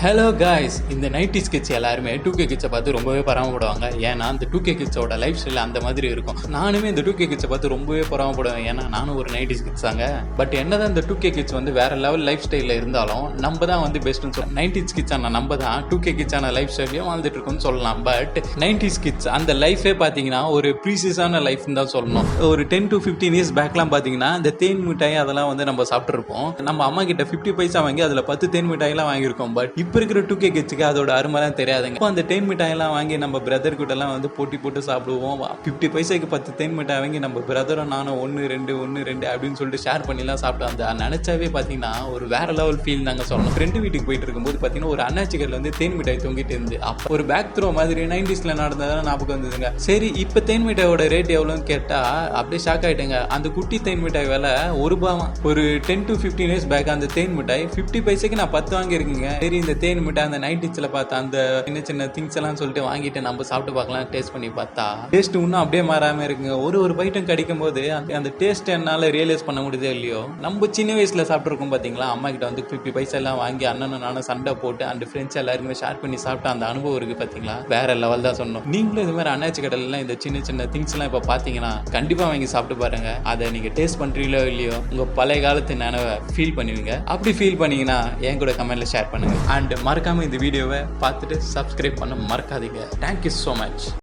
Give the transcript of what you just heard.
Hello guys, இந்த 90s kids எல்லாருமே 2K கிட்ஸை பார்த்து ரொம்பவே பராமப்படுவாங்க. ஏன்னா அந்த 2K கிட்ஸோட லைஃப் ஸ்டைல் அந்த மாதிரி இருக்கும். நானுமே இந்த 2K கிட்ஸை பார்த்து ரொம்பவே பராமப்படுவேன். ஏன்னா நானும் ஒரு 90s கிட்ஸ் தாங்க. பட் என்னதான் இந்த 2K கிட்ஸ் வந்து வேற லெவல் லைஃப் ஸ்டைலில் இருந்தாலும் நம்ம தான் வந்து பெஸ்ட்னு சொல்லலாம். 90s கிட்ஸான நம்ம தான் 2K கிட்ஸான லைஃப் ஸ்டைலையும் வாழ்ந்துட்டு இருக்கோம்னு சொல்லலாம். பட் 90s கிட்ஸ் அந்த லைஃபே பார்த்தீங்கன்னா ஒரு ப்ரீசியஸான லைஃப்னு தான் சொல்லணும். ஒரு 10 to 15 years பேக்லாம் பார்த்தீங்கன்னா இந்த தேன் மிட்டாய் அதெல்லாம் வந்து நம்ம சாப்பிட்ருப்போம். நம்ம அம்மா கிட்ட 50 பைசா வாங்கி அதில் 10 தேன் மிட்டாயெல்லாம் வாங்கியிருக்கோம். பட் இப்போ இருக்கிற 2K கிட்ஸுக்கு அதோட அருமைலாம் தெரியாதுங்க. இப்போ அந்த தேன் மிட்டாயெல்லாம் வாங்கி நம்ம பிரதர் கிட்ட எல்லாம் வந்து போட்டி போட்டு சாப்பிடுவோம். 50 பைசாக்கு 10 தேன் மிட்டாய் வாங்கி நம்ம பிரதரும் நானும் 1-2 அப்படின்னு சொல்லிட்டு ஷேர் பண்ணிலாம் சாப்பிட்டோம். அந்த நினைச்சாவே பார்த்தீங்கன்னா ஒரு வேற லெவல் ஃபீல் தாங்க சொல்லணும். ஃப்ரெண்டு வீட்டுக்கு போயிட்டு இருக்கும்போது பார்த்தீங்கன்னா ஒரு அண்ணாச்சி கடையில் வந்து தேன் மிட்டாய் தொங்கிட்டு இருந்து அப்போ ஒரு பேக் த்ரோ மாதிரி 90sல நடந்ததான் ஞாபகம் வந்ததுங்க. சரி, இப்போ தேன் மிட்டாயோட ரேட் எவ்வளோன்னு கேட்டா அப்படியே ஷாக் ஆயிட்டேங்க. அந்த குட்டி தேன் மிட்டாய் விலை ₹1. ஒரு 10 to 15 years பேக் அந்த தேன் மிட்டாய் 50 பைசாக்கு நான் 10 வாங்கியிருக்கேங்க. சரி, இந்த தேன் மிட்டாய் அந்த 90sல பார்த்தா அந்த சின்ன சின்ன திங்ஸ் எல்லாம் சொல்லிட்டு வாங்கிட்டு நம்ம சாப்பிட்டு பார்க்கலாம், டேஸ்ட் பண்ணி பார்த்தா டேஸ்ட் இன்னும் அப்படியே மாறாம இருக்குங்க. ஒரு பைட்டும் கிடைக்கும் போது அந்த டேஸ்ட் என்னால ரியலைஸ் பண்ண முடியுதோ இல்லையோ, நம்ம சின்ன வயசுல சாப்பிட்டுருக்கோம் பாத்தீங்களா, அம்மா கிட்ட வந்து 50 பைசா எல்லாம் வாங்கி அண்ணனும் நானும் சண்டை போட்டு அந்த ஃப்ரெண்ட்ஸ் எல்லாருமே ஷேர் பண்ணி சாப்பிட்டு அந்த அனுபவம் இருக்கு பாத்தீங்களா, வேற லெவல் தான் சொன்னோம். நீங்களும் இது மாதிரி அண்ணாச்சி கடையில இந்த சின்ன சின்ன திங்ஸ் எல்லாம் இப்ப பாத்தீங்கன்னா கண்டிப்பா வாங்கி சாப்பிட்டு பாருங்க. அதை நீங்க டேஸ்ட் பண்றீங்களோ இல்லையோ, உங்க பழைய காலத்து நினைவை ஃபீல் பண்ணுவீங்க. அப்படி ஃபீல் பண்ணீங்கன்னா என் கூட கமெண்ட்ல ஷேர் பண்ணுங்க. அண்ட் மறக்காம இந்த வீடியோவை பார்த்துட்டு சப்ஸ்கிரைப் பண்ண மறக்காதீங்க. Thank you so much.